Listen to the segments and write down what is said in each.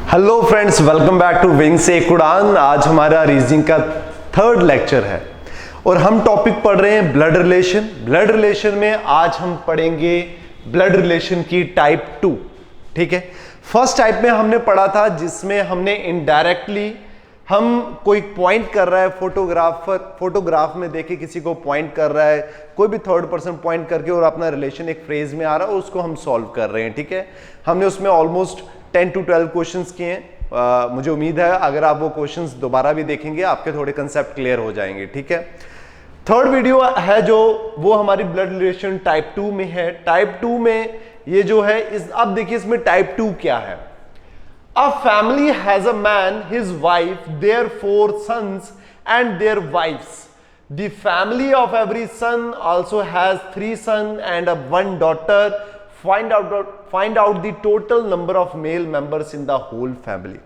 Hello friends, welcome back to wing से एक उड़ान। आज हमारा रीजनिंग का थर्ड लेक्चर है और हम टॉपिक पढ़ रहे हैं ब्लड रिलेशन। ब्लड रिलेशन में आज हम पढ़ेंगे ब्लड रिलेशन की टाइप 2। ठीक है, फर्स्ट टाइप में हमने पढ़ा था जिसमें हमने इनडायरेक्टली हम कोई पॉइंट कर रहा है, फोटोग्राफ में देखे किसी को पॉइंट कर रहा है, कोई भी थर्ड पर्सन पॉइंट करके और अपना रिलेशन एक फ्रेज में आ रहा है और उसको हम सॉल्व कर रहे हैं। ठीक है, हमने उसमें ऑलमोस्ट 10 to 12 क्वेश्चंस किए हैं। मुझे उम्मीद है अगर आप वो क्वेश्चंस दोबारा भी देखेंगे आपके थोड़े कंसेप्ट क्लियर हो जाएंगे। ठीक है, थर्ड वीडियो है जो वो हमारी ब्लड रिलेशन टाइप 2 में है। टाइप 2 में ये जो है अब देखिए इसमें टाइप 2 क्या है। A family has a man, his wife, their 4 sons and their wives. The family of every son also has 3 sons and 1 daughter. Find out the total number of male members in the whole family.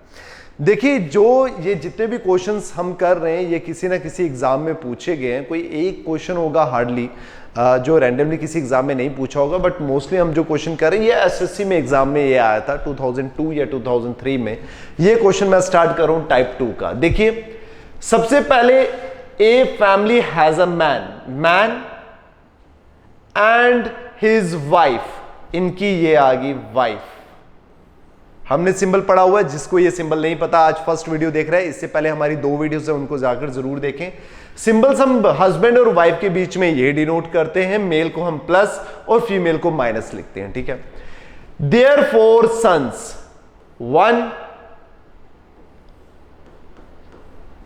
देखिए, जो ये जितने भी questions हम कर रहे हैं ये किसी ना किसी एग्जाम में पूछे गए हैं। कोई एक क्वेश्चन होगा हार्डली जो रैंडमली किसी एग्जाम में नहीं पूछा होगा, बट मोस्टली हम जो क्वेश्चन कर रहे हैं ये एसएससी में एग्जाम में ये आया था 2002 या 2003 में। ये क्वेश्चन मैं स्टार्ट कर रहा हूं टाइप 2 का। देखिए, सबसे पहले a family has a man and his wife. इनकी ये आ गई वाइफ। हमने सिंबल पढ़ा हुआ है, जिसको ये सिंबल नहीं पता आज फर्स्ट वीडियो देख रहा है, इससे पहले हमारी 2 वीडियोस है उनको जाकर जरूर देखें। सिंबल्स हम हस्बैंड और वाइफ के बीच में ये डिनोट करते हैं, मेल को हम प्लस और फीमेल को माइनस लिखते हैं। ठीक है, देयर 4 सन्स 1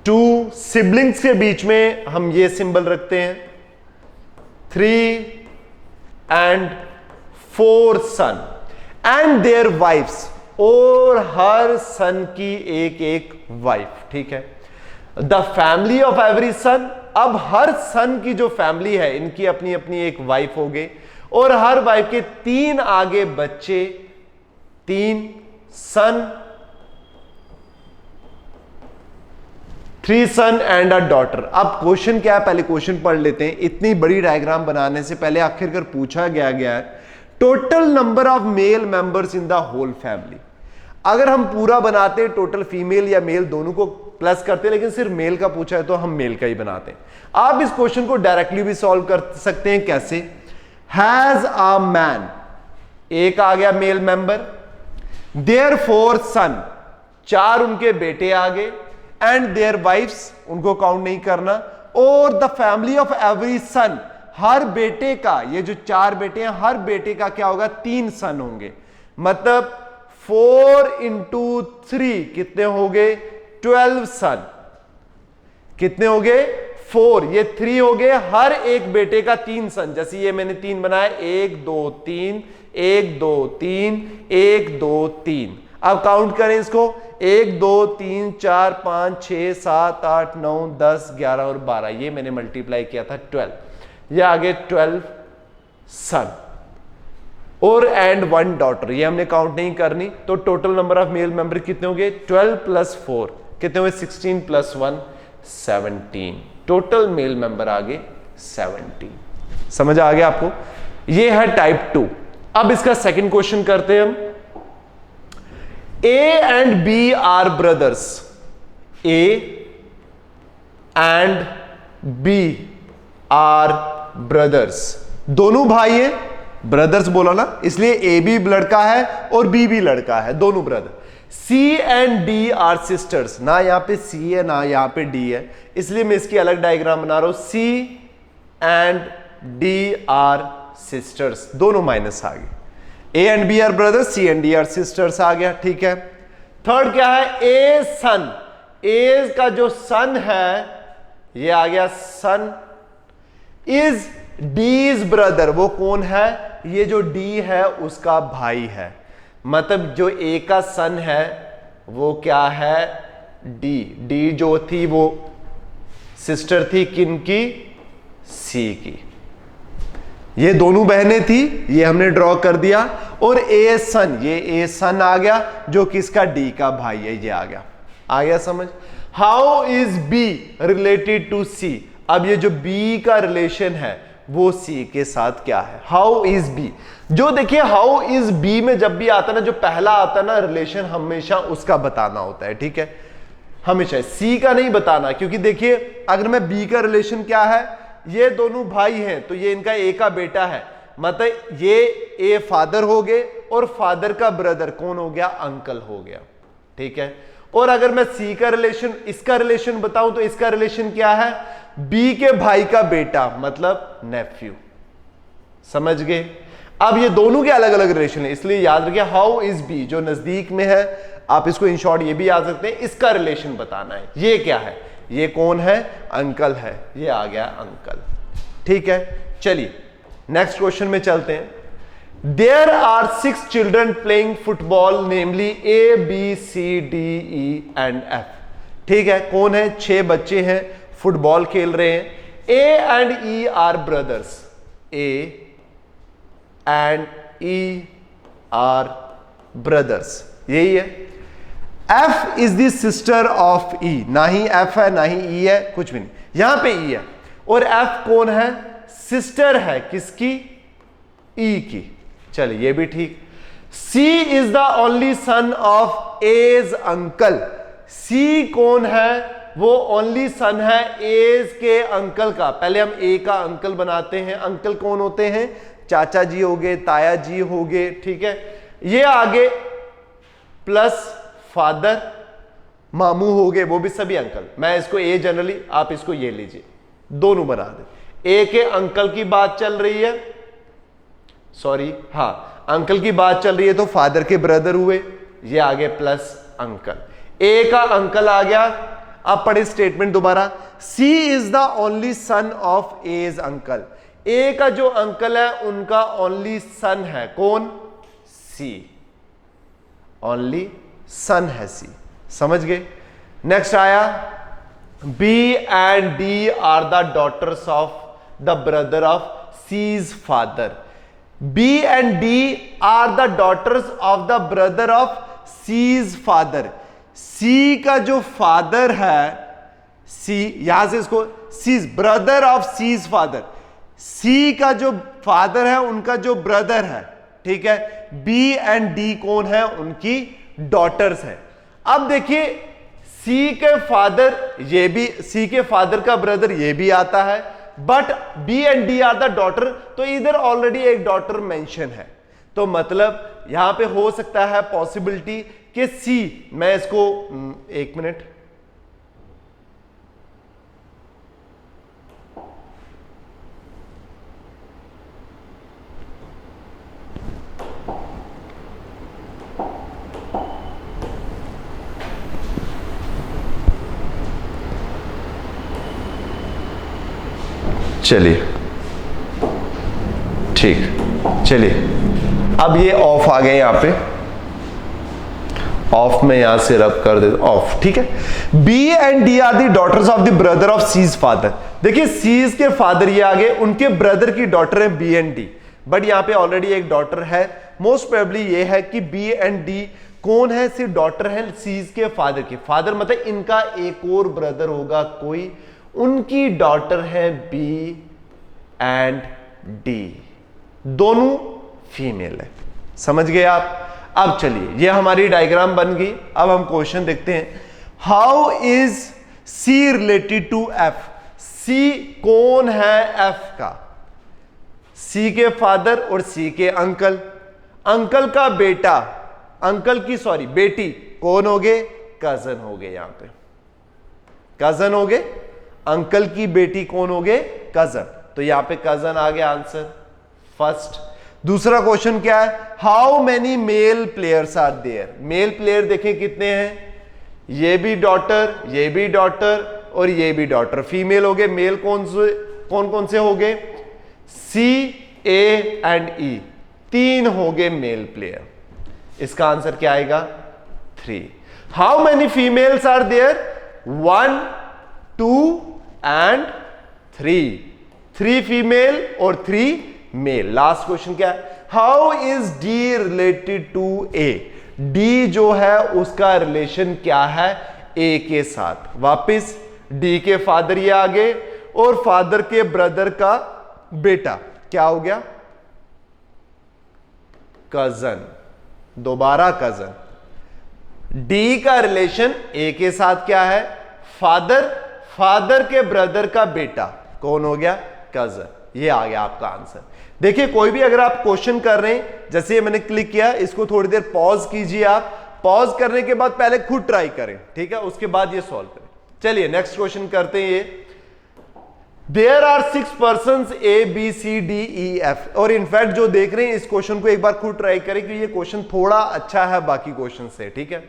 2, सिबलिंग्स के बीच में हम ये सिंबल रखते हैं 3 and 4 son and their wives, और हर सन की एक वाइफ। ठीक है, the family of every son. अब हर सन की जो फैमिली है इनकी अपनी अपनी एक वाइफ हो गई और हर वाइफ के 3 आगे बच्चे, 3 सन, 3 सन एंड अ डॉटर। अब क्वेश्चन क्या है, पहले क्वेश्चन पढ़ लेते हैं। इतनी बड़ी डायग्राम बनाने से पहले आखिरकार पूछा गया है total number of male members in the whole family. अगर हम पूरा बनाते टोटल फीमेल या मेल दोनों को प्लस करते, लेकिन सिर्फ मेल का पूछा है तो हम मेल का ही बनाते हैं। आप इस क्वेश्चन को डायरेक्टली भी सॉल्व कर सकते हैं। कैसे? हैज अ मैन, एक आ गया मेल मेंबर, देयर 4 सन, 4 उनके बेटे आ गए, एंड देयर वाइफ्स, उनको काउंट नहीं करना, और द फैमिली ऑफ एवरी सन, हर बेटे का, ये जो 4 बेटे हैं हर बेटे का क्या होगा, 3 सन होंगे। मतलब 4 into 3 कितने हो गए, 12 सन। कितने हो गए, 4, ये 3 हो गए, हर एक बेटे का 3 सन। जैसे ये मैंने 3 बनाया, 1 2 3, 1 2 3, 1 2 3। अब काउंट करें इसको, 1 2 3 4 5 6 7 8 9 10 11 और 12। ये मैंने मल्टीप्लाई किया था 12, ये आगे 12 सन और एंड 1 डॉटर। ये हमने काउंट नहीं करनी। तो total number of male member कितने हो गए, 12 + 4 कितने हुए, 16 + 1 17। टोटल मेल मेंबर आ गए 17। समझ आ गया आपको? ये है टाइप 2। अब इसका सेकंड क्वेश्चन करते हैं हम। A and B are brothers. A and B are brothers, दोनों भाई हैं। ब्रदर्स बोला ना, इसलिए ए भी लड़का है और बी भी लड़का है, दोनों brother. C and D are sisters, ना यहां पे सी है ना यहां पे डी है, इसलिए मैं इसकी अलग डायग्राम बना रहा हूं। C and D are sisters, दोनों माइनस आ गए। A and B are brothers, C and D are sisters आ गया। ठीक है, थर्ड क्या है, ए सन। ए का जो सन है ये आ गया सन, इज डीज ब्रदर, वो कौन है, ये जो डी है उसका भाई है। मतलब जो ए का सन है वो क्या है, डी। डी जो थी वो सिस्टर थी किनकी, सी की। ये दोनों बहनें थी, ये हमने ड्रॉ कर दिया। और ए सन, ये ए सन आ गया जो किसका, डी का भाई है, ये आ गया समझ। How is B related to C. अब ये जो बी का रिलेशन है वो सी के साथ क्या है, हाउ इज बी। जो देखिए हाउ इज बी में जब भी आता है ना, जो पहला आता है ना रिलेशन, हमेशा उसका बताना होता है, ठीक है, हमेशा सी का नहीं बताना। क्योंकि देखिए अगर मैं बी का रिलेशन क्या है, ये दोनों भाई हैं तो ये इनका ए का बेटा है, मतलब ये ए फादर हो गए और फादर का ब्रदर कौन हो गया, अंकल हो गया, ठीक है। और अगर मैं सी का रिलेशन, इसका रिलेशन बताऊं तो इसका रिलेशन क्या है, बी के भाई का बेटा मतलब नेफ्यू, समझ गए। अब ये दोनों के अलग अलग रिलेशन है, इसलिए याद रखिए हाउ इज बी जो नजदीक में है, आप इसको इन शॉर्ट ये भी याद सकते हैं, इसका रिलेशन बताना है। ये क्या है, ये कौन है, अंकल है, ये आ गया अंकल, ठीक है। चलिए नेक्स्ट क्वेश्चन में चलते हैं। There are 6 children playing football, namely A, B, C, D, E and F. ठीक है, कौन है, 6 बच्चे हैं फुटबॉल खेल रहे हैं। A and E are brothers. A and E are brothers. यही है। F is the sister of E. ना ही F है ना ही E है, कुछ भी नहीं, यहां पे E है। और F कौन है, सिस्टर है किसकी, E की। चलिए ये भी ठीक। C is the only son of A's uncle. C कौन है, वो ओनली सन है एज के अंकल का। पहले हम ए का अंकल बनाते हैं। अंकल कौन होते हैं, चाचा जी हो गए, ताया जी हो गए, ठीक है। ये आगे प्लस फादर, मामू हो गए, वो भी सभी अंकल। मैं इसको ए जनरली, आप इसको ये लीजिए, दोनों बना दे। ए के अंकल की बात चल रही है, सॉरी हाँ अंकल की बात चल रही है, तो फादर के ब्रदर हुए, ये आगे प्लस अंकल। ए का अंकल आ गया। अब पढ़े स्टेटमेंट दोबारा। C is the only son of A's uncle. A का जो अंकल है उनका ओनली सन है कौन, सी, ओनली सन है सी, समझ गए। नेक्स्ट आया B and D are the daughters of the brother of C's father. B and D are the daughters of the brother of C's father. C का जो फादर है, C यहां से इसको C's brother of C's father, C का जो father है उनका जो ब्रदर है, ठीक है। B and D कौन है, उनकी डॉटर्स है। अब देखिए C के फादर, ये भी C के फादर का ब्रदर ये भी आता है, but B and D are the daughter, तो इधर ऑलरेडी एक डॉटर मेंशन है, तो मतलब यहां पे हो सकता है पॉसिबिलिटी कि सी, मैं इसको एक मिनट, चलिए ठीक, चलिए अब ये ऑफ आ गए, यहां पे ऑफ में यहां से रब कर दे, ऑफ, ठीक है। B and D are the daughters of the brother of C's father. देखिए सीज के फादर ये आगे, उनके ब्रदर की डॉटर है बी एंड डी, बट यहां पे ऑलरेडी एक डॉटर है। मोस्ट प्रोबेबली ये है कि बी एंड डी कौन है, सिर्फ डॉटर है सीज के फादर की। फादर मतलब इनका एक और ब्रदर होगा कोई, उनकी डॉटर है बी एंड डी, दोनों फीमेल है, समझ गए आप। अब चलिए ये हमारी डायग्राम बन गई। अब हम क्वेश्चन देखते हैं। How is C related to F. C कौन है एफ का, सी के फादर और सी के अंकल। अंकल का बेटा, अंकल की सॉरी बेटी कौन हो गए, कजन हो गए, यहां पे कजन हो गए। अंकल की बेटी कौन हो गए, कजन, तो यहां पे कजन आ गया आंसर फर्स्ट। दूसरा क्वेश्चन क्या है, how many male players are there. Male player देखें कितने हैं, ये भी डॉटर, ये भी डॉटर और ये भी डॉटर, फीमेल हो गए। मेल कौन कौन से हो गए, सी, ए एंड ई, 3 हो गए मेल प्लेयर। इसका आंसर क्या आएगा, 3। How many females are there, 1, 2 and 3, 3 female और 3 मेल। लास्ट क्वेश्चन क्या है, how is D related to A. D जो है उसका रिलेशन क्या है ए के साथ। वापिस डी के फादर ये आगे और फादर के ब्रदर का बेटा, क्या हो गया? कजन, दोबारा कजन। डी का रिलेशन ए के साथ क्या है? फादर, फादर के ब्रदर का बेटा कौन हो गया? कजन। ये आ गया आपका आंसर। देखिए कोई भी अगर आप क्वेश्चन कर रहे हैं, जैसे ये मैंने क्लिक किया, इसको थोड़ी देर पॉज कीजिए। आप पॉज करने के बाद पहले खुद ट्राई करें, ठीक है, उसके बाद ये सॉल्व करें। चलिए नेक्स्ट क्वेश्चन करते हैं। ये there are 6 persons A B C D E F. और इनफैक्ट जो देख रहे हैं इस क्वेश्चन को एक बार खुद ट्राई करें, क्योंकि ये क्वेश्चन थोड़ा अच्छा है बाकी क्वेश्चन से, ठीक है।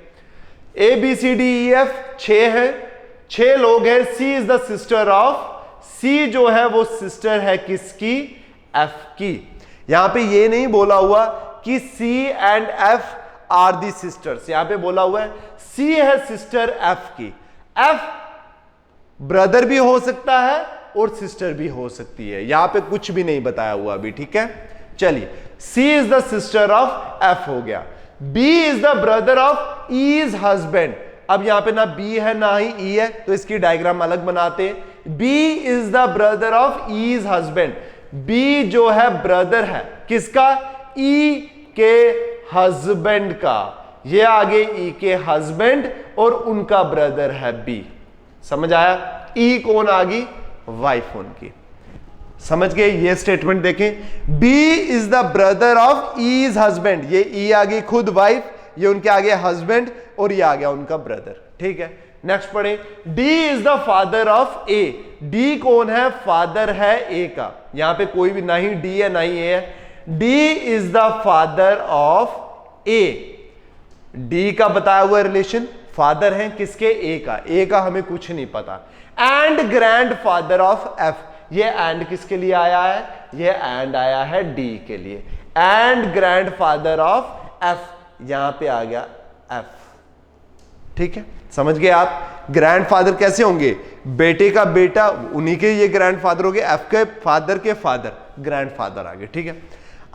A B C D E F 6 है, 6 लोग हैं। C is the sister of, C जो है वो सिस्टर है किसकी? एफ की। यहां पे ये नहीं बोला हुआ कि C and F are the sisters, यहां पे बोला हुआ है सी है सिस्टर एफ की। एफ ब्रदर भी हो सकता है और सिस्टर भी हो सकती है, यहां पे कुछ भी नहीं बताया हुआ अभी, ठीक है। चलिए, C is the sister of F हो गया। B is the brother of E is husband. अब यहां पे ना बी है ना ही ई है, तो इसकी डायग्राम अलग बनाते हैं। B is the brother of E is husband. B जो है ब्रदर है किसका? ई के हस्बैंड का। ये आगे ई के हस्बैंड और उनका ब्रदर है बी। समझ आया? ई कौन आ गई? वाइफ उनकी। समझ गए? ये स्टेटमेंट देखें, B is the brother of E is husband. ये ई आ गई खुद वाइफ, ये उनके आगे हस्बैंड और ये आ गया उनका ब्रदर, ठीक है। नेक्स्ट पढ़े, D is the father of A. D कौन है? फादर है ए का। यहां पे कोई भी, ना ही डी है ना ही ए है। D is the father of A. D का बताया हुआ रिलेशन, फादर है किसके? ए का। ए का हमें कुछ नहीं पता। And grand father of F. ये एंड किसके लिए आया है? ये एंड आया है डी के लिए। And grand father of F, यहां पे आ गया एफ, ठीक है। समझ गए आप? ग्रैंडफादर कैसे होंगे? बेटे का बेटा, उन्हीं के ये ग्रैंडफादर हो गए। एफ के फादर ग्रैंडफादर आ गए, ठीक है।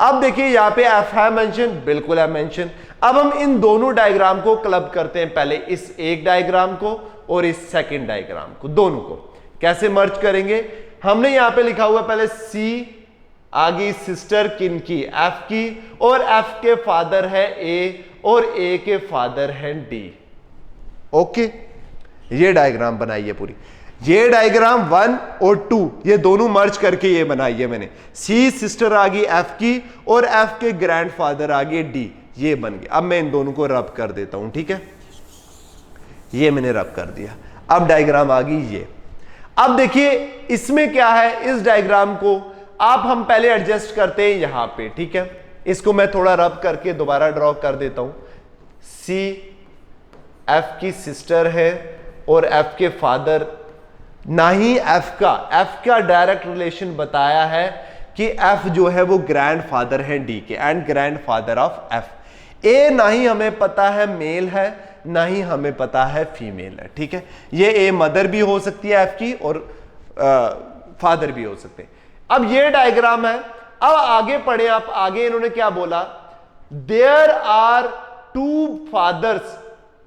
अब देखिए यहां पे एफ है मेंशन, बिल्कुल है मेंशन। अब हम इन दोनों डायग्राम को क्लब करते हैं, पहले इस एक डायग्राम को और इस सेकंड डायग्राम को, दोनों को कैसे मर्ज करेंगे? हमने यहां पे लिखा हुआ पहले सी, आगे सिस्टर किनकी? एफ की, और एफ के फादर है ए और ए के फादर है डी। ओके, ये डायग्राम बनाई है पूरी। ये डायग्राम 1 और 2 ये दोनों मर्ज करके ये बनाई है मैंने। सी सिस्टर आ गई एफ की और एफ के ग्रैंडफादर आ गए डी, ये बन गया। अब मैं इन दोनों को रब कर देता हूं, ठीक है। ये मैंने रब कर दिया। अब डायग्राम आ गई ये। अब देखिए इसमें क्या है, इस डायग्राम को आप हम पहले एडजस्ट करते हैं यहां पे, ठीक है। इसको मैं थोड़ा रब करके दोबारा ड्रॉ कर देता हूं। सी एफ की सिस्टर है और एफ के फादर, ना ही एफ का डायरेक्ट रिलेशन बताया है कि एफ जो है वो ग्रैंडफादर है डी के, एंड ग्रैंडफादर ऑफ एफ। ए ना ही हमें पता है मेल है, ना ही हमें पता है फीमेल है, ठीक है। ये ए मदर भी हो सकती है एफ की और फादर भी हो सकते हैं। अब ये डायग्राम है। अब आगे पढ़े आप, आगे इन्होंने क्या बोला? देयर आर 2 फादर्स,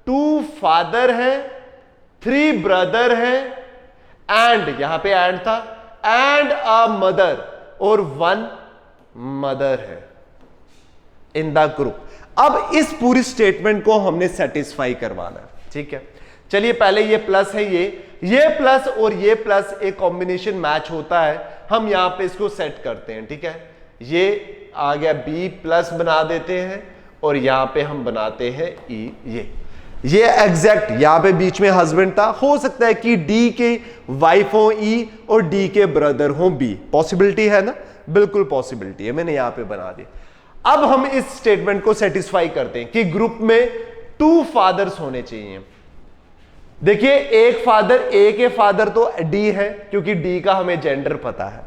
2 फादर हैं, 3 ब्रदर हैं, एंड यहां पे एंड था, एंड अ मदर, और 1 मदर है इन द ग्रुप। अब इस पूरी स्टेटमेंट को हमने सेटिस्फाई करवाना है, ठीक है। चलिए पहले ये प्लस है, ये प्लस और ये प्लस एक कॉम्बिनेशन मैच होता है, हम यहां पे इसको सेट करते हैं, ठीक है। ये आ गया बी प्लस बना देते हैं और यहां पे हम बनाते हैं ई। ये एग्जैक्ट यहां पे बीच में हस्बैंड था, हो सकता है कि डी के वाइफ हो ई और डी के ब्रदर हो बी। पॉसिबिलिटी है ना? बिल्कुल पॉसिबिलिटी है, मैंने यहां पे बना दिया। अब हम इस स्टेटमेंट को सेटिस्फाई करते हैं कि ग्रुप में 2 फादर्स होने चाहिए। देखिए एक फादर, ए के फादर तो डी है क्योंकि डी का हमें जेंडर पता है,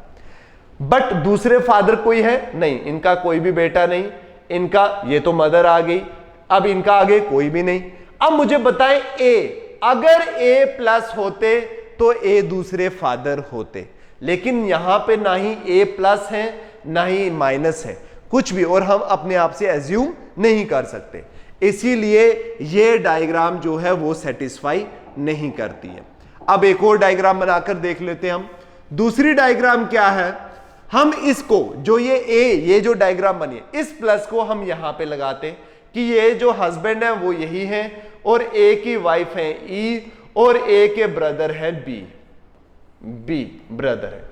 बट दूसरे फादर कोई है नहीं, इनका कोई भी बेटा नहीं, इनका ये तो मदर आ गई, अब इनका आगे कोई भी नहीं। अब मुझे बताएं ए, अगर ए प्लस होते तो ए दूसरे फादर होते, लेकिन यहां पे ना ही ए प्लस है ना ही माइनस है, कुछ भी, और हम अपने आप से एज्यूम नहीं कर सकते, इसीलिए ये डायग्राम जो है वो सेटिस्फाई नहीं करती है। अब एक और डायग्राम बनाकर देख लेते हैं हम। दूसरी डायग्राम क्या है? हम इसको जो ये जो डायग्राम बनी है, इस प्लस को हम यहां पे लगाते कि ये जो हस्बैंड है वो यही है और ए की वाइफ है ई और ए के ब्रदर है बी ब्रदर है।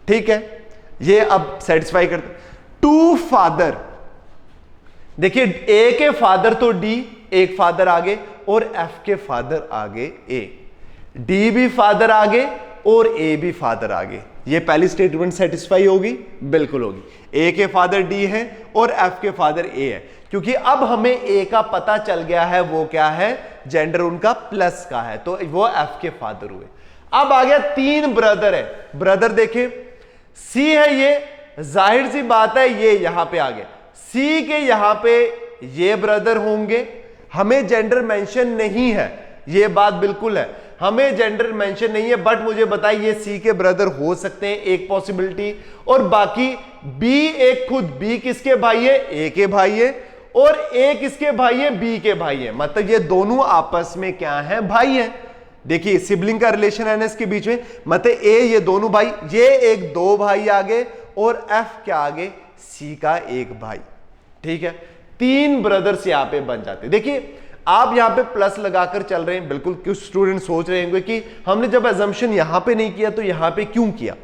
ठीक है, ये अब सेटिस्फाई करते। टू फादर, देखिए ए के फादर तो डी, एक फादर आगे, और एफ के फादर आगे ए, डी भी फादर आगे और ए भी फादर आगे। ये पहली स्टेटमेंट सेटिस्फाई होगी, बिल्कुल होगी। ए के फादर डी है और एफ के फादर ए है, क्योंकि अब हमें ए का पता चल गया है, वो क्या है, जेंडर उनका प्लस का है, तो वो एफ के फादर हुए। अब आ गया तीन ब्रदर है, ब्रदर देखे सी है, ये जाहिर सी बात है ये यहां पे आ गया, सी के यहां पे ये ब्रदर होंगे, हमें जेंडर मेंशन नहीं है, ये बात बिल्कुल है, हमें जेंडर मेंशन नहीं है, बट मुझे बताइए ये सी के ब्रदर हो सकते हैं, एक पॉसिबिलिटी। और बाकी बी, एक खुद बी किसके भाई है, ए के भाई है, और ए किसके भाई है, बी के भाई है, मतलब ये दोनों आपस में क्या है, भाई है। देखिए सिबलिंग का रिलेशन है ना इसके बीच में, मतलब ए ये दोनों भाई, ये एक दो भाई आगे और एफ क्या आगे, सी का एक भाई। ठीक है, तीन ब्रदर्स यहां पे बन जाते। देखिए आप यहां पे प्लस लगाकर चल रहे हैं, बिल्कुल कुछ स्टूडेंट सोच रहे होंगे कि हमने जब अजम्पशन यहां पे नहीं किया तो यहां पे क्यों किया।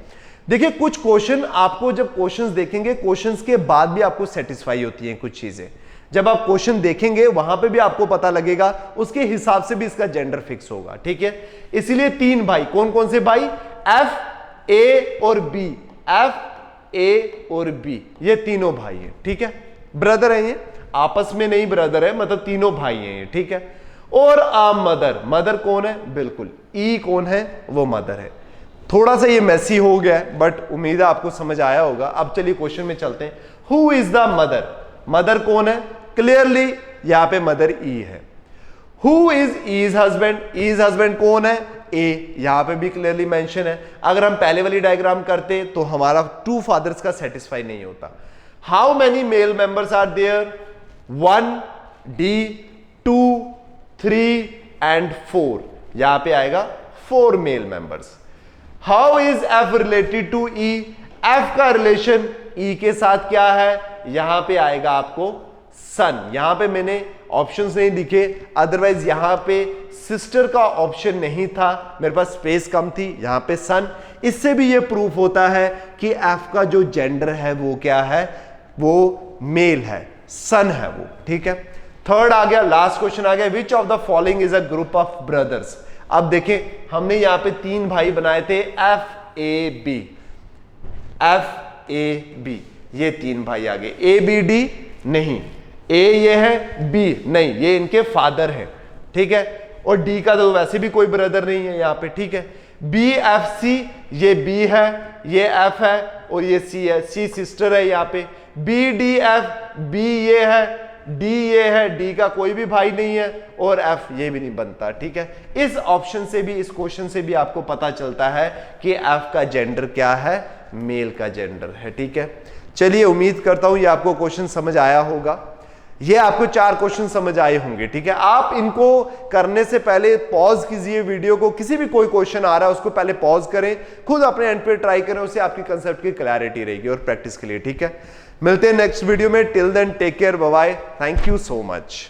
देखिए कुछ क्वेश्चन आपको जब क्वेश्चंस देखेंगे, क्वेश्चंस के बाद भी आपको सेटिस्फाई होती हैं कुछ चीजें, जब आप क्वेश्चन देखेंगे वहां पे भी आपको पता लगेगा, उसके हिसाब से भी इसका जेंडर फिक्स होगा। ठीक है, इसीलिए तीन भाई, कौन कौन से भाई, एफ ए और बी, एफ ए और बी, ये तीनों भाई हैं। ठीक है, ब्रदर है, ये आपस में नहीं ब्रदर है, मतलब तीनों भाई हैं ये। ठीक है, और मदर, मदर कौन है, बिल्कुल ई कौन है, वो मदर है। थोड़ा सा ये मैसी हो गया है, बट उम्मीद है आपको समझ आया होगा। अब चलिए क्वेश्चन में चलते हैं। Who is the mother, mother कौन है, क्लियरली यहां पे मदर ई है। Who is husband, is husband कौन है, ए, यहां पे भी क्लियरली मेंशन है। अगर हम पहले वाली डायग्राम करते तो हमारा टू फादर्स का सेटिस्फाई नहीं होता। How many male members are there, 1 D 2 3 and 4, यहां पे आएगा 4 male members. How is F related to E, F का रिलेशन ई के साथ क्या है, यहां पे आएगा आपको सन। यहां पे मैंने ऑप्शंस नहीं दिखे, अदरवाइज यहां पे सिस्टर का ऑप्शन नहीं था, मेरे पास स्पेस कम थी, यहां पे सन। इससे भी ये प्रूफ होता है कि एफ का जो जेंडर है वो क्या है, वो मेल है, सन है वो। ठीक है, थर्ड आ गया, लास्ट क्वेश्चन आ गया, which of the following is a group of brothers. अब देखें हमने यहां पे तीन भाई बनाए थे, F A B, F A B, ये तीन भाई आ गए। ए बी डी नहीं, ए ये है, बी नहीं, ये इनके फादर है। ठीक है, और डी का तो वैसे भी कोई ब्रदर नहीं है यहां पे। ठीक है, बी एफ सी, ये बी है, ये एफ है और ये सी है, सी सिस्टर है यहाँ पे। बी डी एफ, बी ये है, डी ये है, डी का कोई भी भाई नहीं है और एफ ये भी नहीं बनता। ठीक है, इस ऑप्शन से भी, इस क्वेश्चन से भी आपको पता चलता है कि एफ का जेंडर क्या है, मेल का जेंडर है। ठीक है, चलिए उम्मीद करता हूं ये आपको क्वेश्चन समझ आया होगा। ये आपको 4 क्वेश्चन समझ आए होंगे। ठीक है, आप इनको करने से पहले पॉज कीजिए वीडियो को, किसी भी कोई क्वेश्चन आ रहा है उसको पहले पॉज करें, खुद अपने एंड पे ट्राई करें, उससे आपकी कंसेप्ट की क्लैरिटी रहेगी और प्रैक्टिस के लिए। ठीक है, मिलते हैं नेक्स्ट वीडियो में, till then take care, bye bye, thank you so much.